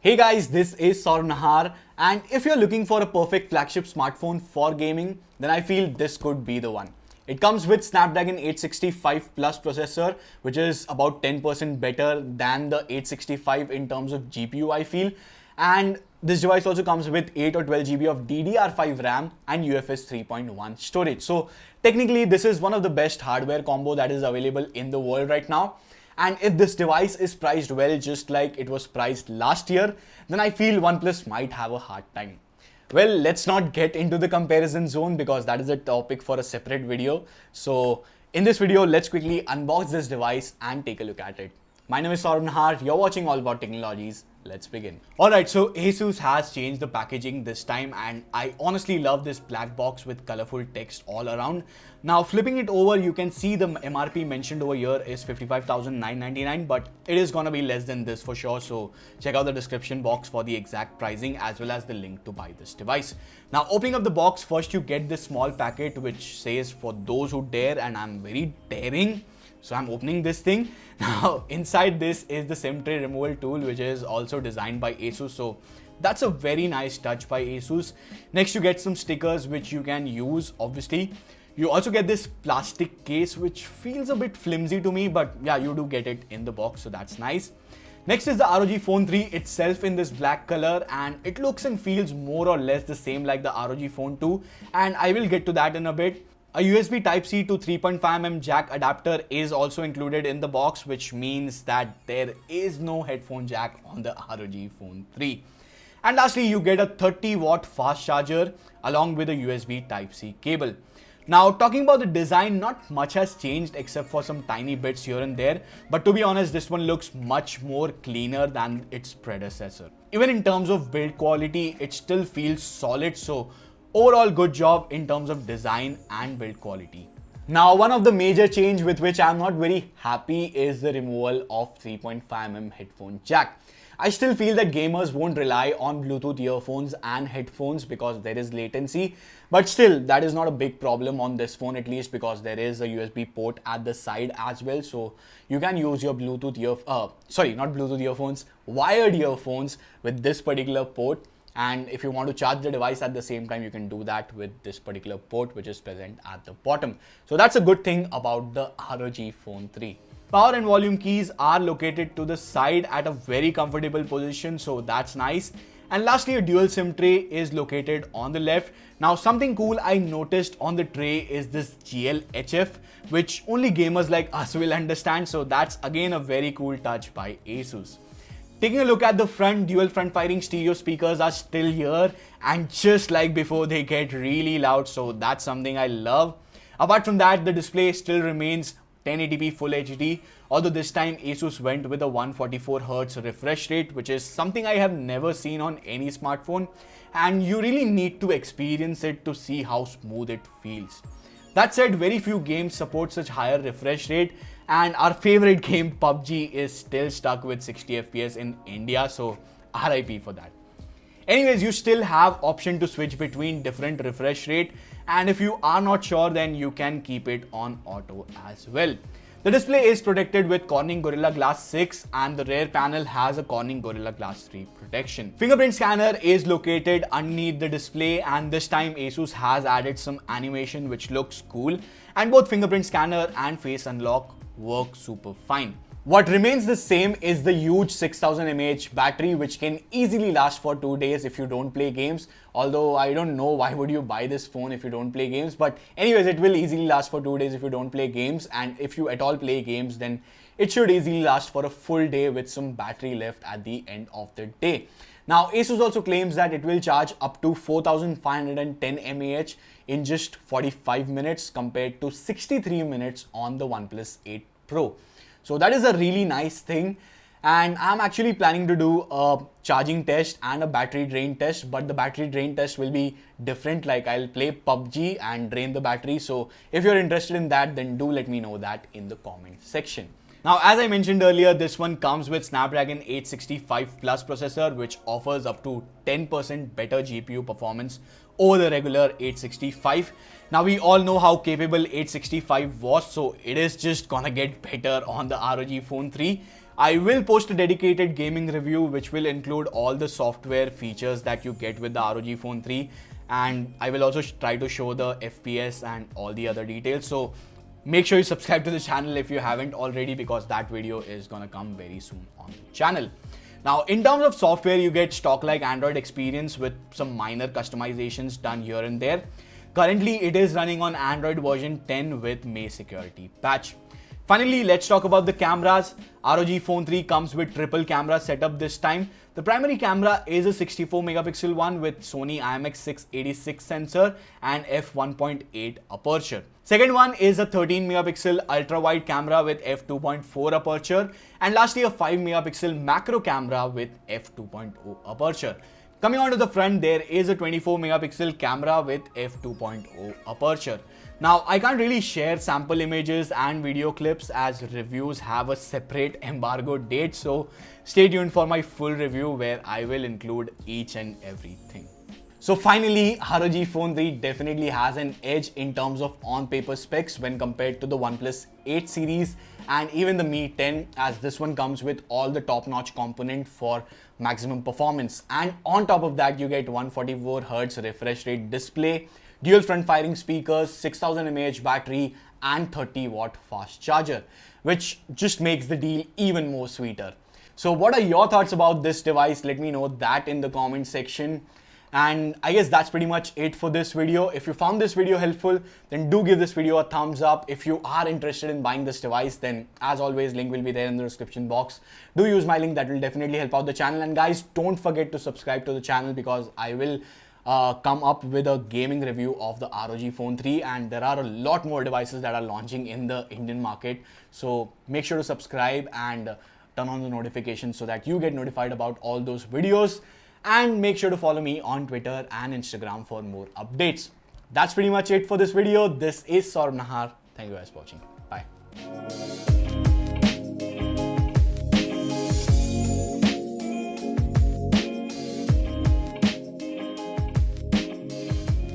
Hey guys, this is Saurabh and if you're looking for a perfect flagship smartphone for gaming, then I feel this could be the one. It comes with Snapdragon 865 Plus processor, which is about 10% better than the 865 in terms of GPU I feel. And this device also comes with 8 or 12 GB of DDR5 Ram and UFS 3.1 storage. So technically this is one of the best hardware combo that is available in the world right now. And if this device is priced well, just like it was priced last year, then I feel OnePlus might have a hard time. Well, let's not get into the comparison zone because that is a topic for a separate video. So in this video, let's quickly unbox this device and take a look at it. My name is Saurabh, you're watching All About Technologies. Let's begin. Alright, so Asus has changed the packaging this time and I honestly love this black box with colorful text all around. Now flipping it over, you can see the MRP mentioned over here is 55,999, but it is gonna be less than this for sure. So check out the description box for the exact pricing as well as the link to buy this device. Now opening up the box, first you get this small packet which says for those who dare, and I'm very daring. So I'm opening this thing. Now inside this is the SIM tray removal tool, which is also designed by Asus. So that's a very nice touch by Asus. Next you get some stickers which you can use obviously. You also get this plastic case which feels a bit flimsy to me, but yeah, you do get it in the box, so that's nice. Next is the ROG Phone 3 itself in this black color, and it looks and feels more or less the same like the ROG Phone 2, and I will get to that in a bit. A USB Type-C to 3.5mm jack adapter is also included in the box, which means that there is no headphone jack on the ROG Phone 3. And lastly, you get a 30-watt fast charger along with a USB Type-C cable. Now, talking about the design, not much has changed except for some tiny bits here and there. But to be honest, this one looks much more cleaner than its predecessor. Even in terms of build quality, it still feels solid. So overall, good job in terms of design and build quality. Now, one of the major change with which I'm not very happy is the removal of 3.5mm headphone jack. I still feel that gamers won't rely on Bluetooth earphones and headphones because there is latency, but still that is not a big problem on this phone, at least because there is a USB port at the side as well, so you can use your Bluetooth wired earphones with this particular port. And if you want to charge the device at the same time, you can do that with this particular port which is present at the bottom. So that's a good thing about the ROG Phone 3. Power and volume keys are located to the side at a very comfortable position, so that's nice. And lastly, a dual SIM tray is located on the left. Now something cool I noticed on the tray is this GLHF, which only gamers like us will understand, so that's again a very cool touch by Asus. Taking a look at the front, dual front firing stereo speakers are still here, and just like before, they get really loud, so that's something I love. Apart from that, the display still remains 1080p Full HD, although this time Asus went with a 144Hz refresh rate, which is something I have never seen on any smartphone, and you really need to experience it to see how smooth it feels. That said, very few games support such higher refresh rate, and our favorite game Pubg is still stuck with 60 FPS in India, so RIP for that. Anyways, you still have option to switch between different refresh rate, and if you are not sure, then you can keep it on auto as well. The display is protected with Corning Gorilla Glass 6 and the rear panel has a Corning Gorilla Glass 3 protection. Fingerprint scanner is located underneath the display, and this time Asus has added some animation which looks cool, and both fingerprint scanner and face unlock work super fine. What remains the same is the huge 6000 mAh battery, which can easily last for 2 days if you don't play games. Although I don't know why would you buy this phone if you don't play games, but anyways, it will easily last for 2 days if you don't play games, and if you at all play games, then it should easily last for a full day with some battery left at the end of the day. Now, Asus also claims that it will charge up to 4510 mAh in just 45 minutes compared to 63 minutes on the OnePlus 8 Pro. So that is a really nice thing, and I'm actually planning to do a charging test and a battery drain test, but the battery drain test will be different. Like, I'll play Pubg and drain the battery. So if you're interested in that, then do let me know that in the comment section. Now, as I mentioned earlier, this one comes with Snapdragon 865 Plus processor, which offers up to 10% better GPU performance over the regular 865. Now, we all know how capable 865 was, so it is just gonna get better on the ROG Phone 3. I will post a dedicated gaming review which will include all the software features that you get with the ROG Phone 3, and I will also try to show the FPS and all the other details. So make sure you subscribe to the channel if you haven't already, because that video is gonna come very soon on the channel. Now, in terms of software, you get stock-like Android experience with some minor customizations done here and there. Currently, it is running on Android version 10 with May security patch. Finally, let's talk about the cameras. ROG Phone 3 comes with triple camera setup this time. The primary camera is a 64 megapixel one with Sony IMX686 sensor and f1.8 aperture. Second one is a 13 megapixel ultra wide camera with f2.4 aperture, and lastly a 5 megapixel macro camera with f2.0 aperture. Coming on to the front, there is a 24 megapixel camera with f2.0 aperture. Now, I can't really share sample images and video clips as reviews have a separate embargo date, so stay tuned for my full review where I will include each and everything. So finally, ROG Phone 3 definitely has an edge in terms of on-paper specs when compared to the OnePlus 8 series and even the Mi 10, as this one comes with all the top-notch components for maximum performance. And on top of that, you get 144Hz refresh rate display, dual front-firing speakers, 6000 mAh battery and 30-watt fast charger, which just makes the deal even more sweeter. So what are your thoughts about this device? Let me know that in the comment section. And I guess that's pretty much it for this video. If you found this video helpful, then do give this video a thumbs up. If you are interested in buying this device, then as always, link will be there in the description box. Do use my link, that will definitely help out the channel. And guys, don't forget to subscribe to the channel because I will come up with a gaming review of the ROG Phone 3, and there are a lot more devices that are launching in the Indian market. So make sure to subscribe and turn on the notifications so that you get notified about all those videos. And make sure to follow me on Twitter and Instagram for more updates. That's pretty much it for this video. This is Saurabh Nahar. Thank you guys for watching. Bye.